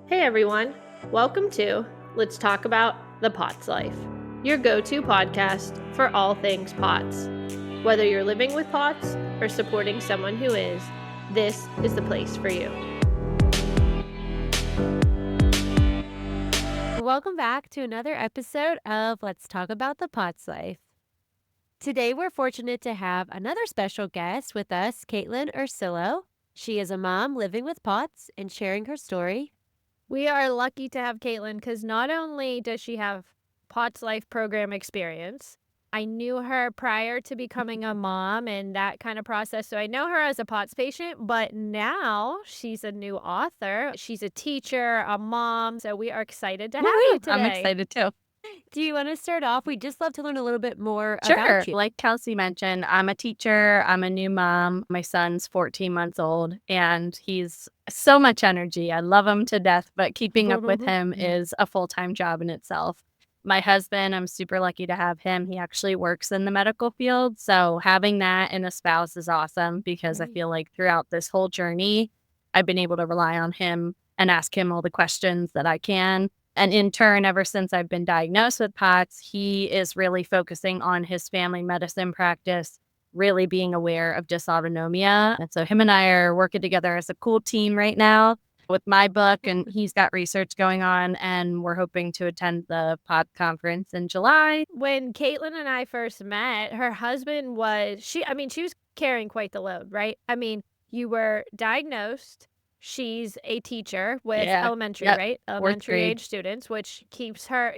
Hey everyone, welcome to Let's Talk About the POTS Life, your go-to podcast for all things POTS. Whether you're living with POTS or supporting someone who is, this is the place for you. Welcome back to another episode of Let's Talk About the POTS Life. Today we're fortunate to have another special guest with us, Caitlin Ursillo. She is a mom living with POTS and sharing her story. We are lucky to have Caitlin because not only does she have POTS Life program experience, I knew her prior to becoming a mom and that kind of process. So I know her as a POTS patient, but now she's a new author. She's a teacher, a mom. So we are excited to have you today. I'm excited too. Do you want to start off? We'd just love to learn a little bit more Sure. about you. Like Kelsey mentioned, I'm a teacher. I'm a new mom. My son's 14 months old and he's so much energy. I love him to death, but keeping up with him is a full-time job in itself. My husband, I'm super lucky to have him. He actually works in the medical field. So having that in a spouse is awesome because I feel like throughout this whole journey, I've been able to rely on him and ask him all the questions that I can. And in turn, ever since I've been diagnosed with POTS, he is really focusing on his family medicine practice, really being aware of dysautonomia. And so him and I are working together as a cool team right now with my book, and he's got research going on, and we're hoping to attend the POTS conference in July. When Caitlin and I first met, her husband she was carrying quite the load, right? I mean, you were diagnosed. She's a teacher with elementary, right? Elementary age students, which keeps her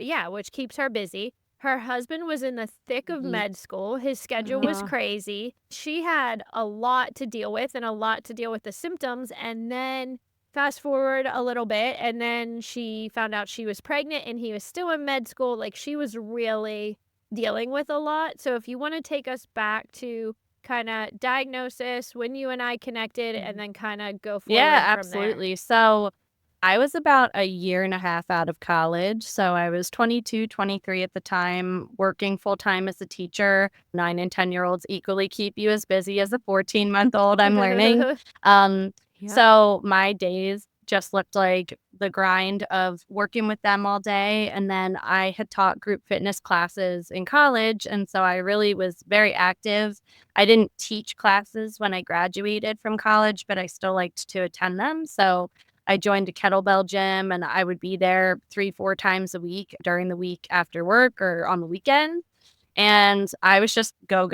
busy. Her husband was in the thick of med school. His schedule was crazy. She had a lot to deal with and a lot to deal with the symptoms. And then fast forward a little bit, and then she found out she was pregnant and he was still in med school. Like, she was really dealing with a lot. So if you want to take us back to kind of diagnosis, when you and I connected, and then kind of go forward Yeah, from absolutely. So I was about a year and a half out of college. So I was 22, 23 at the time, working full time as a teacher. 9 and 10-year-olds equally keep you as busy as a 14-month-old, I'm learning. So my days just looked like the grind of working with them all day. And then I had taught group fitness classes in college. And so I really was very active. I didn't teach classes when I graduated from college, but I still liked to attend them. So I joined a kettlebell gym and I would be there 3-4 times a week during the week after work or on the weekend. And I was just go,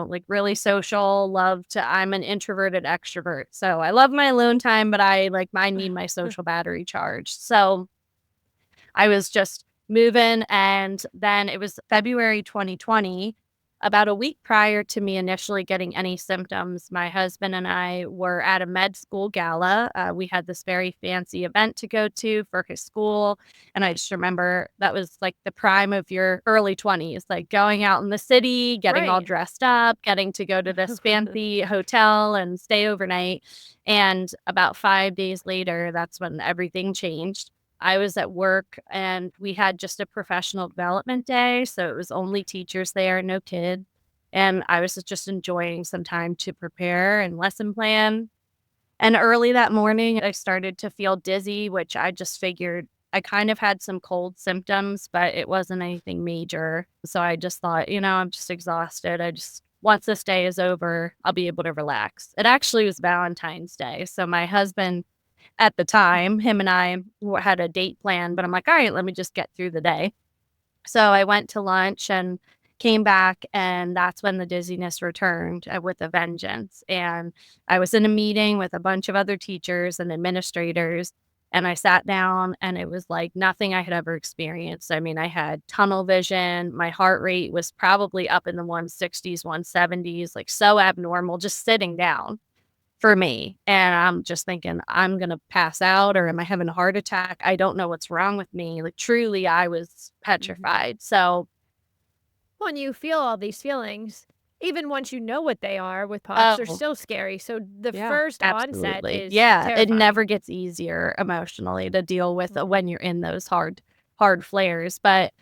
like really social, I'm an introverted extrovert. So I love my alone time, but I need my social battery charged. So I was just moving. And then it was February 2020, about a week prior to me initially getting any symptoms. My husband and I were at a med school gala. We had this very fancy event to go to for his school. And I just remember that was like the prime of your early 20s, like going out in the city, getting all dressed up, getting to go to this fancy hotel and stay overnight. And about 5 days later, that's when everything changed. I was at work and we had just a professional development day. So it was only teachers there, no kids. And I was just enjoying some time to prepare and lesson plan. And early that morning, I started to feel dizzy, which I just figured I kind of had some cold symptoms, but it wasn't anything major. So I just thought, I'm just exhausted. Once this day is over, I'll be able to relax. It actually was Valentine's Day. So my husband, at the time, him and I had a date plan, but I'm like, all right, let me just get through the day. So I went to lunch and came back, and that's when the dizziness returned with a vengeance. And I was in a meeting with a bunch of other teachers and administrators, and I sat down, and it was like nothing I had ever experienced. I mean, I had tunnel vision. My heart rate was probably up in the 160s, 170s, like so abnormal, just sitting down for me. And I'm just thinking, I'm going to pass out, or am I having a heart attack? I don't know what's wrong with me. Like, truly, I was petrified. So when you feel all these feelings, even once you know what they are with POTS, they're still scary. So the first onset is terrifying. It never gets easier emotionally to deal with when you're in those hard flares. But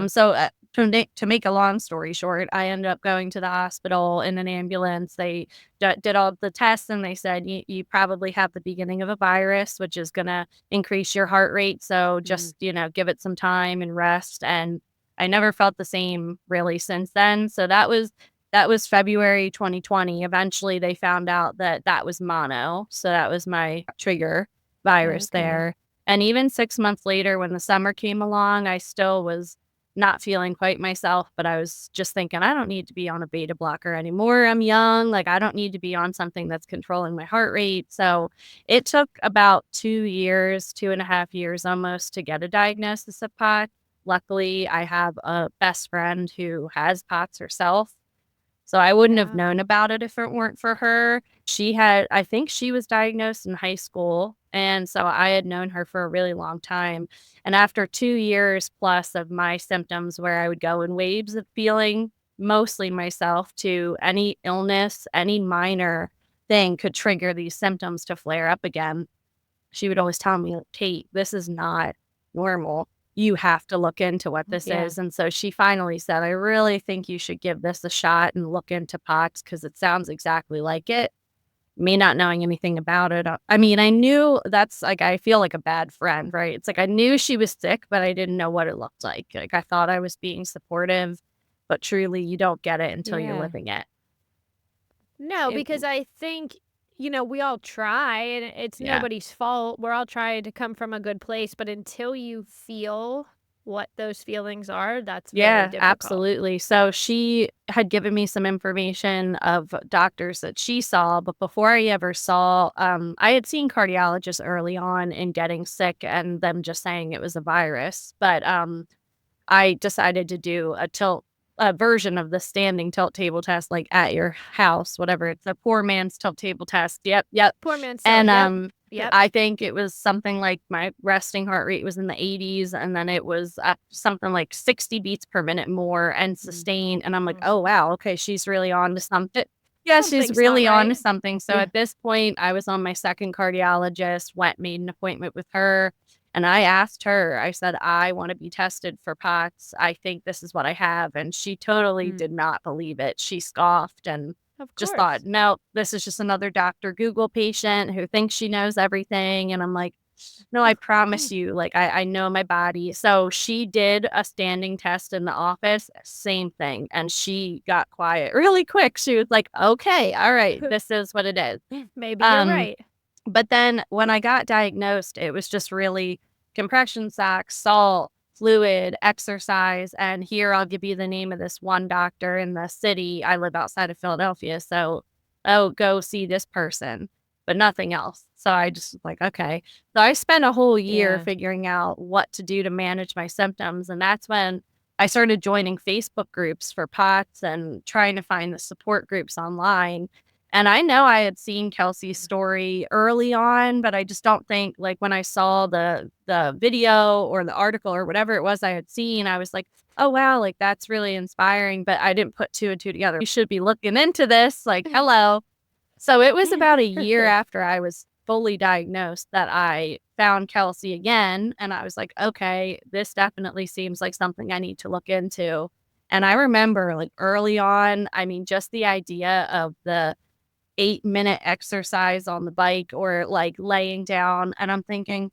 so to make a long story short, I ended up going to the hospital in an ambulance. They did all the tests and they said, you probably have the beginning of a virus, which is going to increase your heart rate. So just, give it some time and rest. And I never felt the same really since then. So that was February 2020. Eventually they found out that was mono. So that was my trigger virus there. And even 6 months later, when the summer came along, I still was not feeling quite myself, but I was just thinking, I don't need to be on a beta blocker anymore. I'm young. Like, I don't need to be on something that's controlling my heart rate. So it took about 2 years, 2.5 years almost to get a diagnosis of POTS. Luckily, I have a best friend who has POTS herself. So I wouldn't have known about it if it weren't for her. I think she was diagnosed in high school. And so I had known her for a really long time. And after 2 years plus of my symptoms, where I would go in waves of feeling mostly myself, to any illness, any minor thing could trigger these symptoms to flare up again, she would always tell me, Kate, this is not normal. You have to look into what this is. And so she finally said, I really think you should give this a shot and look into POTS because it sounds exactly like it. Me not knowing anything about it. I mean, I knew that's like, I feel like a bad friend, right? It's like I knew she was sick, but I didn't know what it looked like. Like I thought I was being supportive, but truly you don't get it until you're living it. No, because I think, we all try and it's nobody's fault. We're all trying to come from a good place, but until you feel what those feelings are, that's very difficult. Absolutely. So she had given me some information of doctors that she saw, but before I ever saw, I had seen cardiologists early on in getting sick and them just saying it was a virus. But I decided to do a version of the standing tilt table test, like at your house, whatever. It's a poor man's tilt table test. Yep. Poor man's tilt. And Yep. I think it was something like my resting heart rate was in the 80s, and then it was something like 60 beats per minute more and sustained. And I'm like, oh wow, okay, she's really on to something. Yeah, she's really on to something. So at this point, I was on my second cardiologist. Made an appointment with her. And I asked her, I said, I want to be tested for POTS. I think this is what I have. And she totally did not believe it. She scoffed and just thought, no, this is just another Dr. Google patient who thinks she knows everything. And I'm like, no, I promise you, like, I know my body. So she did a standing test in the office, same thing. And she got quiet really quick. She was like, okay, all right, this is what it is. Maybe you're right. But then when I got diagnosed, it was just really compression socks, salt, fluid, exercise. And here I'll give you the name of this one doctor in the city. I live outside of Philadelphia. So, go see this person, but nothing else. So I just was like, okay. So I spent a whole year figuring out what to do to manage my symptoms. And that's when I started joining Facebook groups for POTS and trying to find the support groups online. And I know I had seen Kelsey's story early on, but I just don't think, like, when I saw the video or the article or whatever it was I had seen, I was like, oh, wow, like, that's really inspiring. But I didn't put two and two together. You should be looking into this. Like, hello. So it was about a year after I was fully diagnosed that I found Kelsey again. And I was like, okay, this definitely seems like something I need to look into. And I remember, like, early on, I mean, just the idea of the 8-minute exercise on the bike or like laying down. And I'm thinking,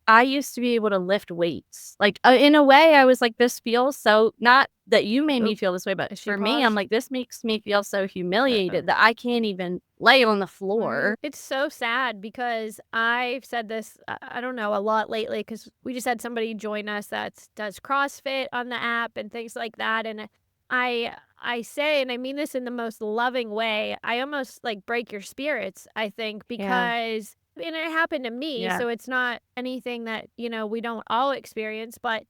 I used to be able to lift weights. Like, in a way, I was like, this feels so, not that you made me feel this way, but for me, I'm like, this makes me feel so humiliated that I can't even lay on the floor. It's so sad because I've said this, I don't know, a lot lately because we just had somebody join us that does CrossFit on the app and things like that. And I say, and I mean this in the most loving way, I almost like break your spirits, I think, because, and it happened to me, so it's not anything that, we don't all experience, but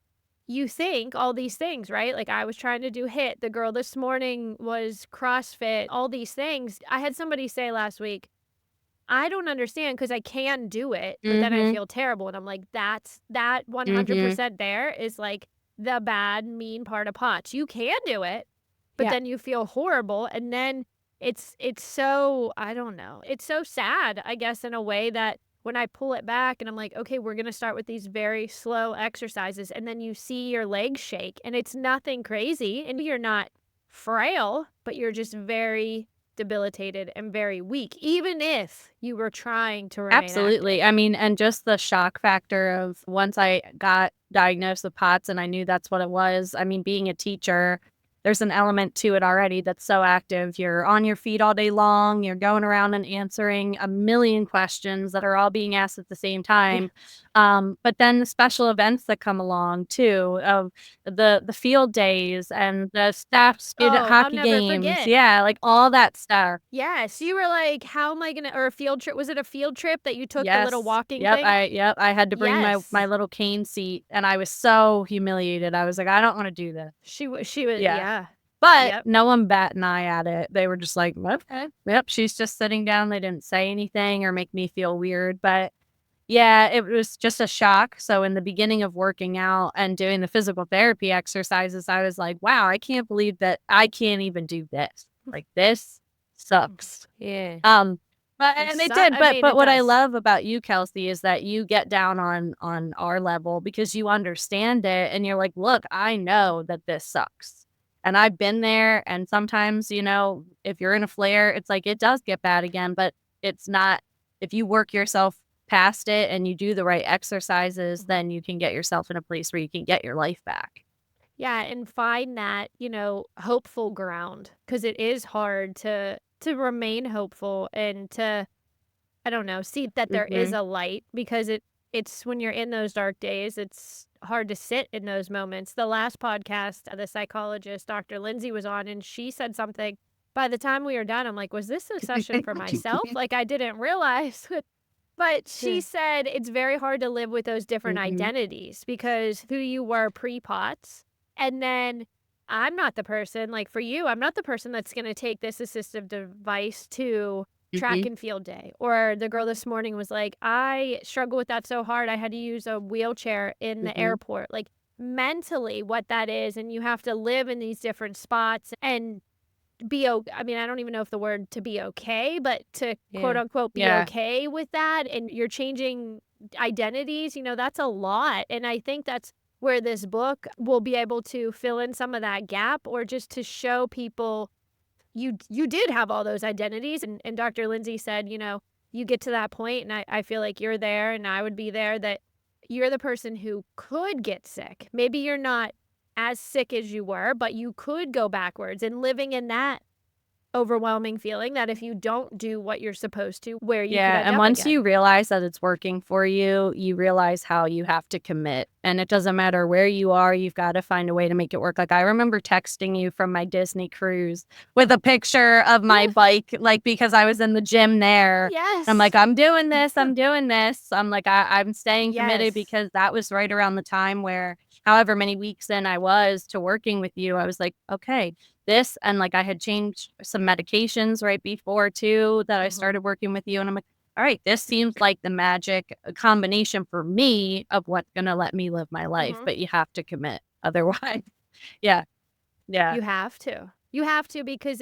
you think all these things, right? Like I was trying to do HIIT, the girl this morning was CrossFit, all these things. I had somebody say last week, I don't understand because I can do it, but then I feel terrible. And I'm like, that 100% there is like the bad, mean part of POTS. You can do it, but then you feel horrible. And then it's so, I don't know. It's so sad, I guess, in a way that when I pull it back and I'm like, okay, we're going to start with these very slow exercises. And then you see your legs shake and it's nothing crazy. And you're not frail, but you're just very debilitated and very weak, even if you were trying to remain Absolutely. active. I mean, and just the shock factor of once I got diagnosed with POTS and I knew that's what it was. I mean, being a teacher, there's an element to it already that's so active. You're on your feet all day long. You're going around and answering a million questions that are all being asked at the same time. But then the special events that come along too, of the field days and the staff student Oh, I'll hockey never games. forget. Yeah, like all that stuff. Yes, you were like, how am I gonna, or a field trip? Was it a field trip that you took the little Yes. walking Yep. thing? I had to bring my Yes. little cane seat, and I was so humiliated. I was like, I don't want to do this. She was, Yeah. yeah. But Yep. no one bat an eye at it. They were just like, okay, yep, she's just sitting down. They didn't say anything or make me feel weird. But yeah, it was just a shock. So in the beginning of working out and doing the physical therapy exercises, I was like, wow, I can't believe that I can't even do this. Like this sucks. Yeah. But It and it su- did. I But mean, it what I does. love about you, Kelsey, is that you get down on our level because you understand it and you're like, look, I know that this sucks. And I've been there. And sometimes, you know, if you're in a flare, it's like it does get bad again, but it's not. If you work yourself past it and you do the right exercises, then you can get yourself in a place where you can get your life back. Yeah, and find that, hopeful ground, because it is hard to remain hopeful and to, I don't know, see that there is Mhm. a light, because it's when you're in those dark days, it's hard to sit in those moments. The last podcast, the psychologist, Dr. Lindsay, was on, and she said something. By the time we were done, I'm like, was this a session for myself? Like, I didn't realize. But she said it's very hard to live with those different Mhm. identities, because who you were pre-POTS, and then I'm not the person, like for you, I'm not the person that's going to take this assistive device to track Mhm. and field day. Or the girl this morning was like, I struggle with that so hard. I had to use a wheelchair in the Mhm. airport. Like mentally, what that is. And you have to live in these different spots and I mean, I don't even know if the word to be okay, but to quote Yeah. unquote be Yeah. okay with that, and you're changing identities, that's a lot. And I think that's where this book will be able to fill in some of that gap, or just to show people you did have all those identities. And Dr. Lindsay said, you get to that point, and I feel like you're there and I would be there, that you're the person who could get sick. Maybe you're not as sick as you were, but you could go backwards, and living in that overwhelming feeling that if you don't do what you're supposed to, where you could Yeah, end and up once again. you realize that it's working for you, you realize how you have to commit. And it doesn't matter where you are, you've got to find a way to make it work. Like I remember texting you from my Disney cruise with a picture of my bike, like because I was in the gym there. I'm Yes. like, I'm doing this, I'm doing this. I'm like, I'm staying committed Yes. because that was right around the time where however many weeks in I was to working with you, I was like, okay, this and like I had changed some medications right before too that I started working with you and I'm like, all right, this seems like the magic combination for me of what's going to let me live my life, but you have to commit otherwise. Yeah. Yeah. You have to. You have to, because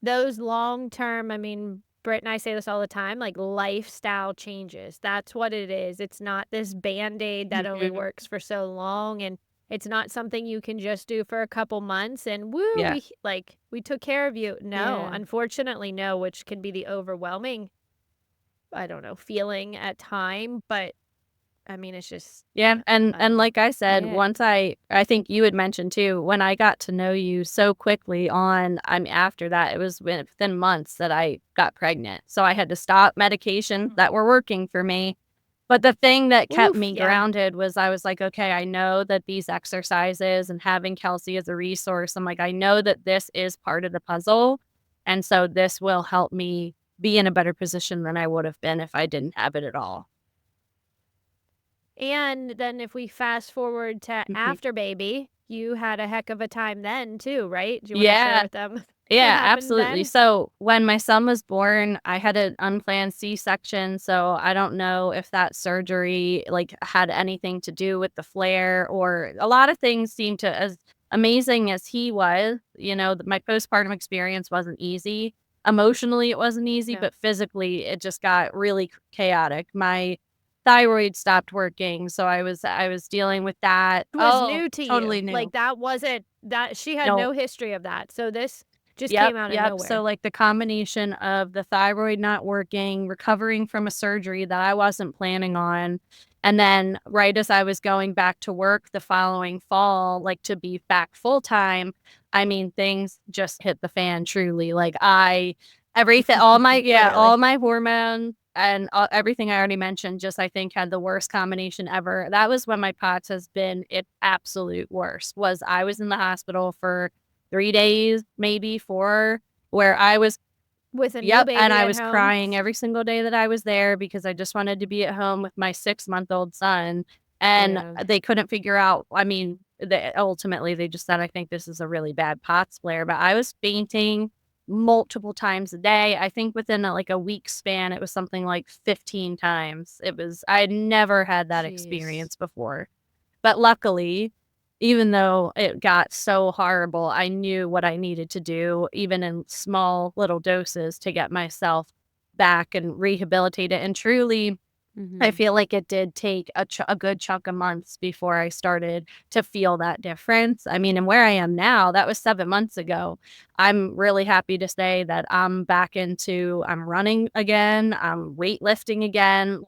those long term, I mean, Britt and I say this all the time, like lifestyle changes. That's what it is. It's not this band-aid that only Mhm. works for so long, and it's not something you can just do for a couple months and woo, Yeah. we took care of you. No, Yeah. unfortunately, no, which can be the overwhelming, I don't know, feeling at time, but I mean, it's just, Yeah, I and don't know. like I said, Yeah. once I think you had mentioned too, when I got to know you so quickly on, after that, it was within months that I got pregnant. So I had to stop medications that were working for me. But the thing that kept Oof, me yeah. grounded was I was like, okay, I know that these exercises and having Kelsey as a resource, I'm like, I know that this is part of the puzzle. And so this will help me be in a better position than I would have been if I didn't have it at all. And then if we fast forward to Mhm. after baby, you had a heck of a time then too, right? Do you want to share Yeah. with them what Yeah, happened absolutely. then? So when my son was born, I had an unplanned C-section. So I don't know if that surgery like had anything to do with the flare or a lot of things seemed to as amazing as he was, my postpartum experience wasn't easy. Emotionally, it wasn't easy, but physically, it just got really chaotic. My thyroid stopped working, so I was dealing with that. It was new to Totally you. new. Like, that wasn't that she had No. no history of that. So this just Yep, came out of yep. nowhere. So, like, the combination of the thyroid not working, recovering from a surgery that I wasn't planning on, and then right as I was going back to work the following fall, like, to be back full-time, I mean, things just hit the fan truly. Like, everything all my all my hormones and everything I already mentioned just, I think, had the worst combination ever. That was when my POTS has been its absolute worst, was I was in the hospital for 3 days, maybe 4, where I was with a new baby and I at was home. crying every single day that I was there because I just wanted to be at home with my 6-month-old son, and they couldn't figure out, I mean, ultimately, they just said, "I think this is a really bad POTS flare," but I was fainting multiple times a day. I think within, like, a week span, it was something like 15 times. I had never had that experience before. But luckily, even though it got so horrible, I knew what I needed to do, even in small little doses, to get myself back and rehabilitate it. And truly, I feel like it did take a good chunk of months before I started to feel that difference. I mean, and where I am now, that was 7 months ago. I'm really happy to say that I'm I'm running again, I'm weightlifting again.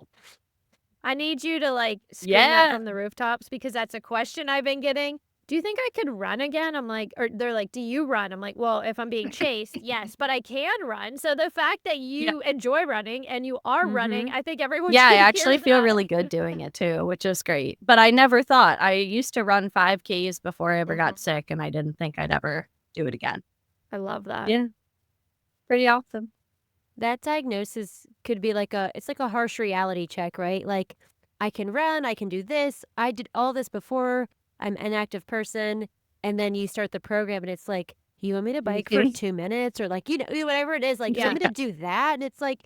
I need you to, like, scream that from the rooftops because that's a question I've been getting. "Do you think I could run again?" I'm like, or they're like, "Do you run?" I'm like, "Well, if I'm being chased, yes, but I can run." So the fact that you enjoy running and you are running, I think everyone should I hear actually feel that. really good doing it too, which is great. But I never thought. I used to run 5Ks before I ever got sick, and I didn't think I'd ever do it again. I love that. Yeah. Pretty awesome. That diagnosis could be it's like a harsh reality check, right? Like, I can run, I can do this, I did all this before, I'm an active person, and then you start the program and it's like, you want me to bike for 2 minutes or like, whatever it is, like, you want me to do that? And it's like,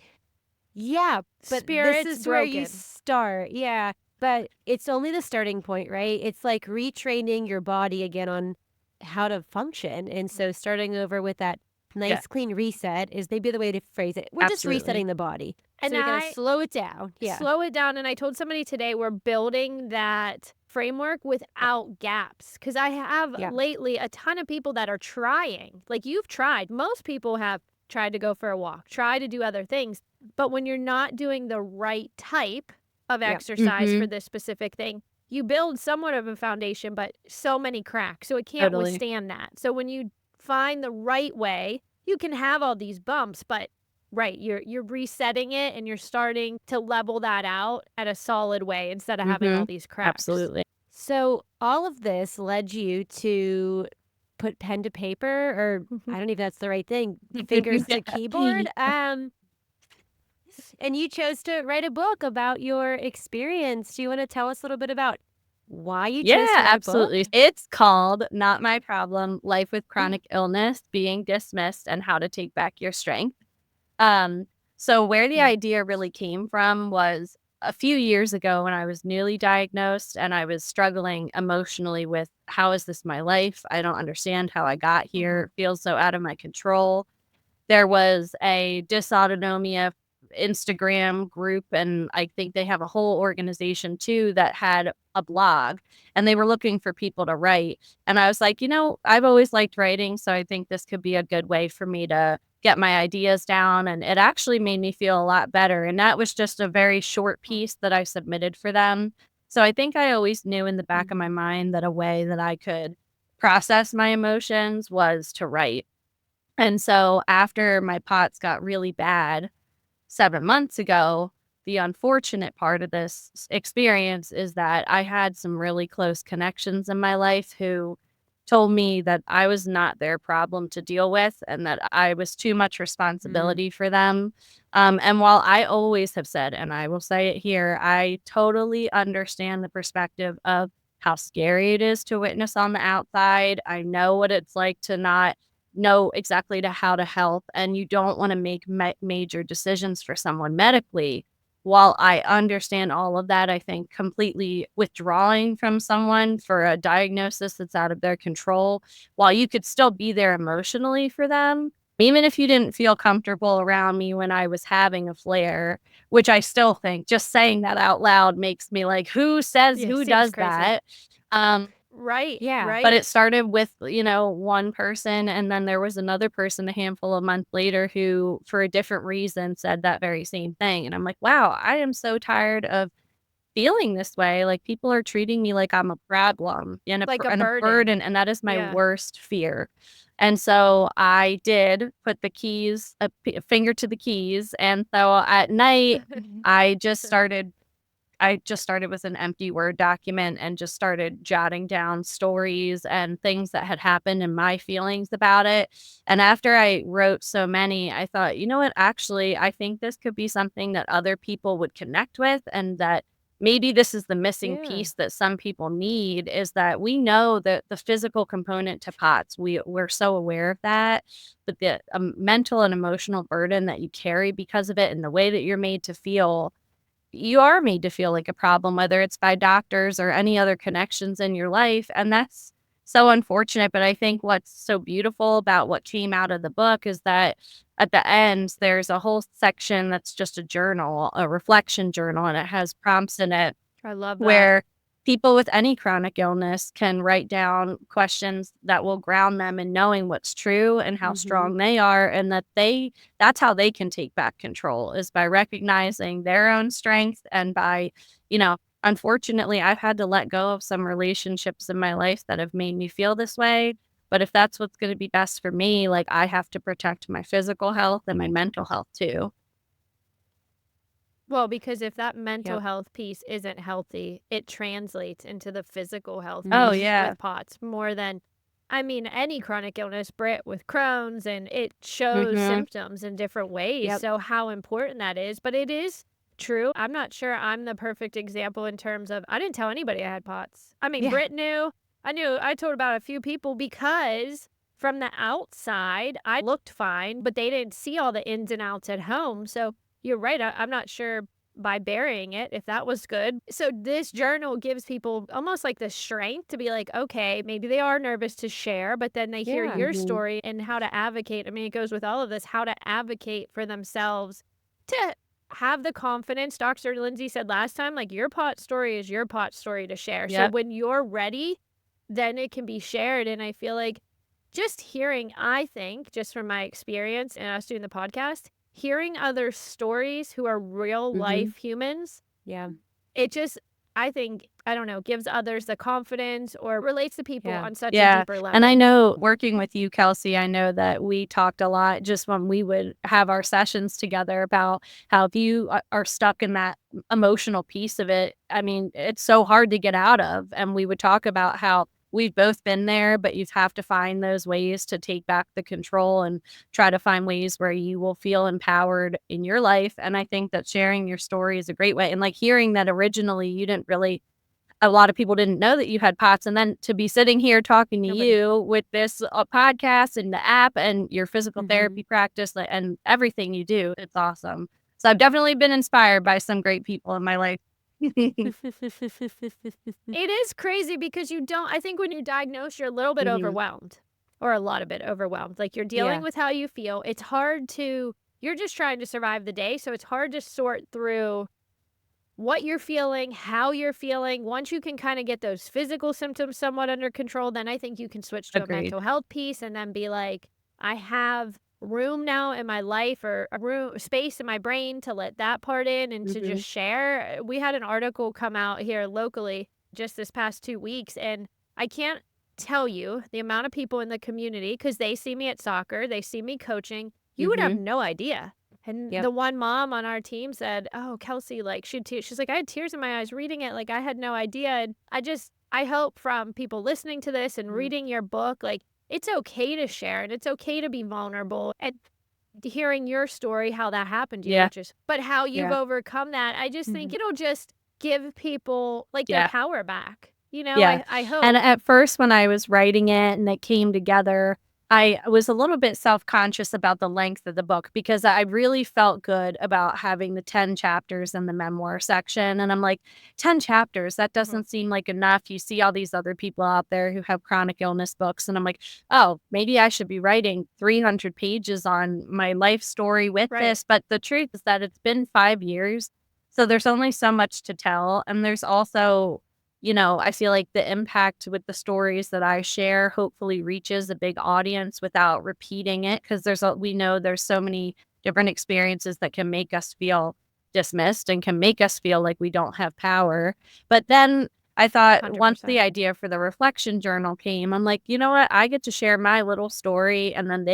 yeah, but Spirit's this is where you broken. start. Yeah, but it's only the starting point, right? It's like retraining your body again on how to function. And so starting over with that nice clean reset is maybe the way to phrase it. We're just Absolutely. resetting the body. And So we gotta slow it down. Yeah. slow it down, and I told somebody today we're building that framework without gaps because I have lately a ton of people that are trying. Like, you've tried. Most people have tried to go for a walk, try to do other things, but when you're not doing the right type of exercise for this specific thing, you build somewhat of a foundation, but so many cracks, so it can't Totally. withstand that. So when you find the right way, you can have all these bumps, but you're resetting it and you're starting to level that out at a solid way instead of having all these cracks. Absolutely. So all of this led you to put pen to paper, or I don't even know if that's the right thing, fingers to keyboard. And you chose to write a book about your experience. Do you want to tell us a little bit about why you chose to write a book? Absolutely. It's called Not My Problem: Life with Chronic Illness, Being Dismissed, and How to Take Back Your Strength. So where the idea really came from was a few years ago when I was newly diagnosed and I was struggling emotionally with, how is this my life? I don't understand how I got here. It feels so out of my control. There was a dysautonomia Instagram group, and I think they have a whole organization too that had a blog, and they were looking for people to write. And I was like, I've always liked writing, so I think this could be a good way for me to get my ideas down. And it actually made me feel a lot better. And that was just a very short piece that I submitted for them. So I think I always knew in the back of my mind that a way that I could process my emotions was to write. And so after my POTS got really bad 7 months ago, the unfortunate part of this experience is that I had some really close connections in my life who told me that I was not their problem to deal with and that I was too much responsibility for them. And while I always have said, and I will say it here, I totally understand the perspective of how scary it is to witness on the outside. I know what it's like to not know exactly how to help, and you don't want to make major decisions for someone medically. While I understand all of that, I think completely withdrawing from someone for a diagnosis that's out of their control, while you could still be there emotionally for them, even if you didn't feel comfortable around me when I was having a flare, which I still think just saying that out loud makes me like, who does crazy. that? Right. Yeah. Right. But it started with, one person, and then there was another person a handful of months later who, for a different reason, said that very same thing. And I'm like, wow, I am so tired of feeling this way. Like, people are treating me like I'm a problem and Like a and a burden. burden, and that is my Yeah. worst fear. And so I did put the keys, a finger to the keys, and so at night I just started with an empty Word document and just started jotting down stories and things that had happened and my feelings about it. And after I wrote so many, I thought, you know what? Actually, I think this could be something that other people would connect with, and that maybe this is the missing Yeah. piece that some people need, is that we know that the physical component to POTS, we're so aware of that, but the mental and emotional burden that you carry because of it and the way that you're made to feel, you are made to feel like a problem, whether it's by doctors or any other connections in your life. And that's so unfortunate. But I think what's so beautiful about what came out of the book is that at the end, there's a whole section that's just a journal, a reflection journal, and it has prompts in it I love that. where people with any chronic illness can write down questions that will ground them in knowing what's true and how strong they are, and that's how they can take back control, is by recognizing their own strength. And by, unfortunately, I've had to let go of some relationships in my life that have made me feel this way. But if that's what's going to be best for me, like, I have to protect my physical health and my mental health too. Well, because if that mental health piece isn't healthy, it translates into the physical health Oh, piece yeah. with POTS more than, any chronic illness, Britt, with Crohn's, and it shows symptoms in different ways. Yep. So how important that is. But it is true. I'm not sure I'm the perfect example in terms of, I didn't tell anybody I had POTS. Yeah. Britt knew. I told about a few people because from the outside, I looked fine, but they didn't see all the ins and outs at home. So you're right. I'm not sure by burying it if that was good. So this journal gives people almost like the strength to be like, okay, maybe they are nervous to share, but then they hear your story and how to advocate. It goes with all of this, how to advocate for themselves to have the confidence. Dr. Lindsay said last time, like, your POTS story is your POTS story to share. So when you're ready, then it can be shared. And I feel like just hearing, I think, just from my experience and us doing the podcast, hearing other stories who are real life humans, it just, I think, I don't know, gives others the confidence or relates to people on such a deeper level. And I know, working with you, Kelsey, I know that we talked a lot just when we would have our sessions together about how if you are stuck in that emotional piece of it, it's so hard to get out of. And we would talk about how we've both been there, but you have to find those ways to take back the control and try to find ways where you will feel empowered in your life. And I think that sharing your story is a great way. And like, hearing that originally a lot of people didn't know that you had POTS, and then to be sitting here talking to you with this podcast and the app and your physical therapy practice and everything you do, it's awesome. So I've definitely been inspired by some great people in my life. It is crazy because I think when you're diagnosed, you're a little bit overwhelmed, or a lot of bit overwhelmed. Like, you're dealing with how you feel. It's hard you're just trying to survive the day. So it's hard to sort through what you're feeling, how you're feeling. Once you can kind of get those physical symptoms somewhat under control, then I think you can switch to a mental health piece and then be like, I have room now in my life, or space in my brain to let that part in and to just share. We had an article come out here locally just this past 2 weeks, and I can't tell you the amount of people in the community, because they see me at soccer, they see me coaching, you would have no idea. And the one mom on our team said, oh, Kelsey, like, she's like, I had tears in my eyes reading it. Like, I had no idea. And I hope from people listening to this and reading your book, like, it's okay to share and it's okay to be vulnerable. And hearing your story, how that happened to you, but how you've overcome that, I just think it'll just give people, like, their power back. I hope. And at first, when I was writing it and it came together, I was a little bit self-conscious about the length of the book because I really felt good about having the 10 chapters in the memoir section, and I'm like, 10 chapters, that doesn't seem like enough. You see all these other people out there who have chronic illness books, and I'm like, "Oh, maybe I should be writing 300 pages on my life story with this," but the truth is that it's been 5 years, so there's only so much to tell, and there's also I feel like the impact with the stories that I share hopefully reaches a big audience without repeating it because we know there's so many different experiences that can make us feel dismissed and can make us feel like we don't have power. But then I thought once the 100%. idea for the reflection journal came, I'm like, you know what? I get to share my little story and then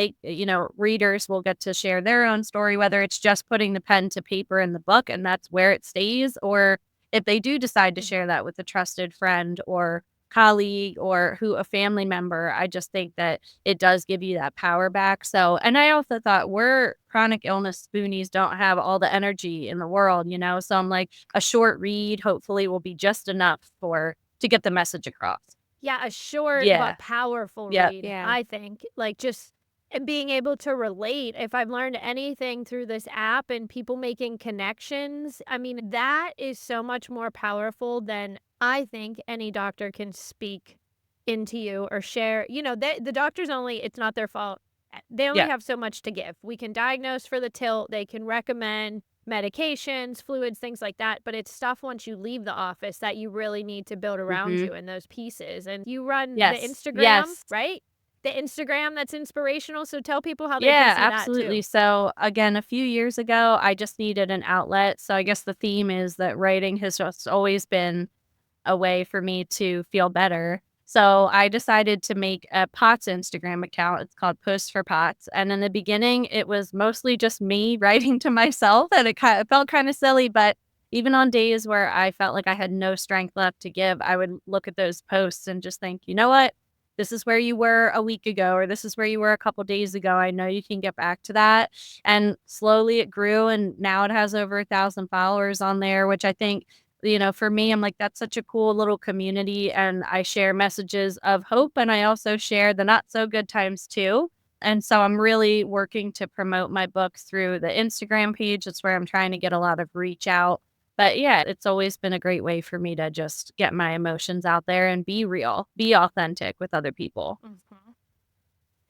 readers will get to share their own story, whether it's just putting the pen to paper in the book and that's where it stays, or if they do decide to share that with a trusted friend or colleague or a family member, I just think that it does give you that power back. So, and I also thought we're chronic illness spoonies don't have all the energy in the world, So I'm like, a short read hopefully will be just enough to get the message across. Yeah, a short but powerful read, I think. Like, just and being able to relate. If I've learned anything through this app and people making connections, I mean, that is so much more powerful than I think any doctor can speak into you or share. The doctors it's not their fault. They only have so much to give. We can diagnose for the tilt, they can recommend medications, fluids, things like that. But it's stuff once you leave the office that you really need to build around you in those pieces. And you run the Instagram, right? The Instagram that's inspirational. So tell people how they can see absolutely. that too. So again, a few years ago, I just needed an outlet. So I guess the theme is that writing has just always been a way for me to feel better. So I decided to make a POTS Instagram account. It's called Post for POTS. And in the beginning, it was mostly just me writing to myself, and it felt kind of silly. But even on days where I felt like I had no strength left to give, I would look at those posts and just think, you know what? This is where you were a week ago, or this is where you were a couple days ago. I know you can get back to that. And slowly it grew, and now it has over 1,000 followers on there, which I think for me, I'm like, that's such a cool little community. And I share messages of hope, and I also share the not so good times too. And so I'm really working to promote my books through the Instagram page. That's where I'm trying to get a lot of reach out. But yeah, it's always been a great way for me to just get my emotions out there and be real, be authentic with other people.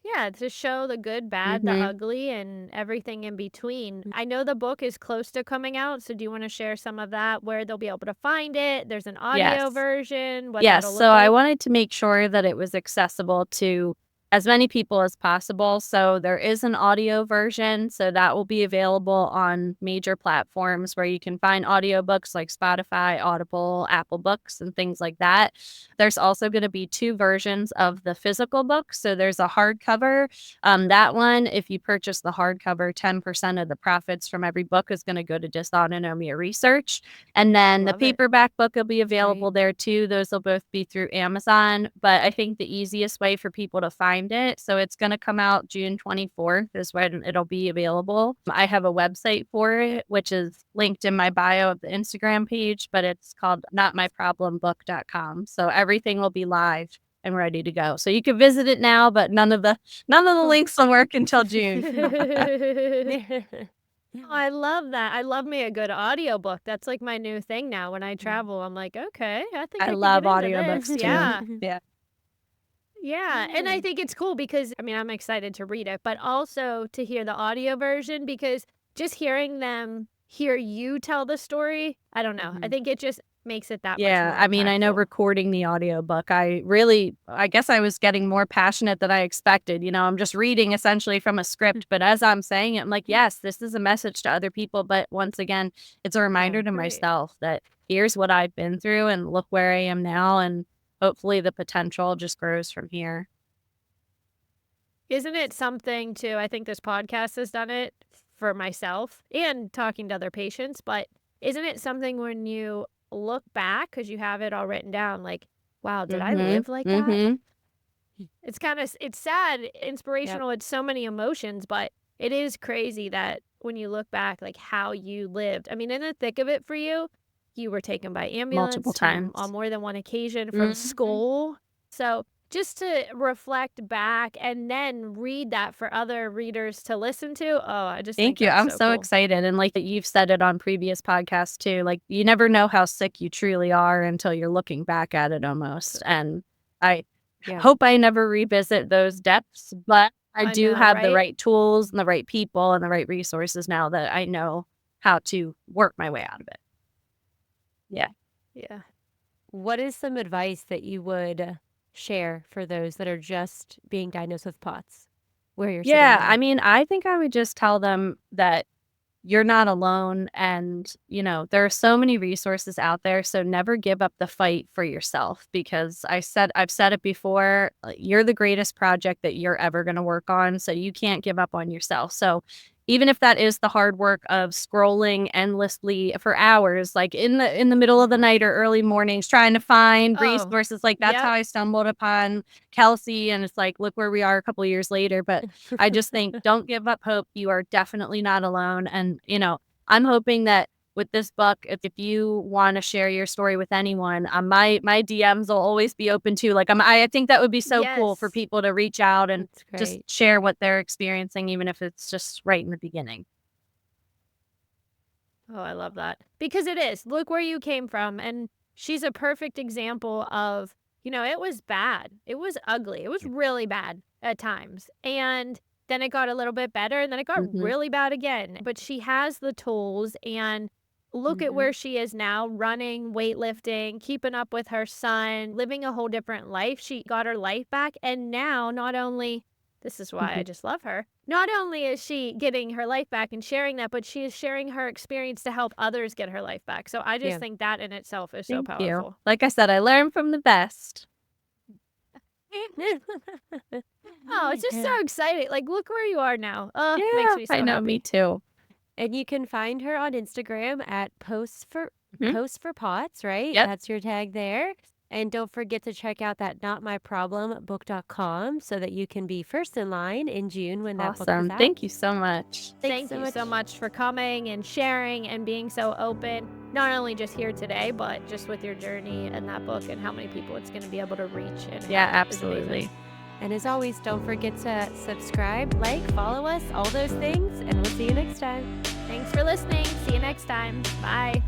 Yeah, to show the good, bad, the ugly, and everything in between. I know the book is close to coming out, so do you want to share some of that, where they'll be able to find it? There's an audio version, what that'll look So like? I wanted to make sure that it was accessible to as many people as possible. So there is an audio version, so that will be available on major platforms where you can find audiobooks like Spotify, Audible, Apple Books, and things like that. There's also going to be 2 versions of the physical book. So there's a hardcover. That one, if you purchase the hardcover, 10% of the profits from every book is going to go to dysautonomia research. And then the paperback book will be available there too. Those will both be through Amazon. But I think the easiest way for people to find it, so it's going to come out June 24th is when it'll be available. I have a website for it, which is linked in my bio of the Instagram page, but it's called notmyproblembook.com. So everything will be live and ready to go. So you can visit it now, but none of the links will work until June. Oh, I love that. I love me a good audiobook. That's like my new thing now when I travel. I'm like, okay, I think I can love get into audiobooks this. too. Yeah. Yeah. Yeah, and I think it's cool because, I mean, I'm excited to read it, but also to hear the audio version because just hearing them hear you tell the story, I don't know. I think it just makes it that much more Yeah, I mean, I know impactful. recording the audiobook, I guess I was getting more passionate than I expected. I'm just reading essentially from a script, but as I'm saying it, I'm like, yes, this is a message to other people. But once again, it's a reminder to myself that here's what I've been through and look where I am now. And hopefully the potential just grows from here. Isn't it something too? I think this podcast has done it for myself and talking to other patients, but isn't it something when you look back, because you have it all written down, like, wow, did I live like that? It's sad, inspirational, it's so many emotions, but it is crazy that when you look back, like how you lived. I mean, in the thick of it for you, you were taken by ambulance Multiple times. on more than one occasion from school. So just to reflect back and then read that for other readers to listen to. Oh, I just Thank think you. that's I'm so so cool. excited. And like that you've said it on previous podcasts too, like you never know how sick you truly are until you're looking back at it almost. And I hope I never revisit those depths, but I do know, have the right? right tools and the right people and the right resources now that I know how to work my way out of it. Yeah. Yeah. What is some advice that you would share for those that are just being diagnosed with POTS? Where you're sitting Yeah. now? I mean, I think I would just tell them that you're not alone. And, you know, there are so many resources out there. So never give up the fight for yourself, because I've said it before, you're the greatest project that you're ever going to work on. So you can't give up on yourself. So even if that is the hard work of scrolling endlessly for hours, like in the middle of the night or early mornings, trying to find resources, like that's how I stumbled upon Kelsey. And it's like, look where we are a couple of years later. But I just think don't give up hope. You are definitely not alone. And, you know, I'm hoping that with this book, if you want to share your story with anyone, my DMs will always be open to. Like, I think that would be so cool for people to reach out and just share what they're experiencing, even if it's just right in the beginning. Oh, I love that. Because it is. Look where you came from. And she's a perfect example of, you know, it was bad. It was ugly. It was really bad at times. And then it got a little bit better and then it got really bad again. But she has the tools, and look at where she is now, running, weightlifting, keeping up with her son, living a whole different life. She got her life back. And now not only, this is why I just love her. Not only is she getting her life back and sharing that, but she is sharing her experience to help others get her life back. So I just think that in itself is so powerful. You. Like I said, I learned from the best. Oh, it's just so exciting. Like, look where you are now. Oh, Yeah, makes me so I know, happy. me too. And you can find her on Instagram at Post for Pots, right? Yep. That's your tag there. And don't forget to check out that notmyproblembook.com so that you can be first in line in June when that book is out. Thank you so much. Thank you so much for coming and sharing and being so open, not only just here today, but just with your journey and that book and how many people it's going to be able to reach. And yeah, absolutely. And as always, don't forget to subscribe, like, follow us, all those things, and we'll see you next time. Thanks for listening. See you next time. Bye.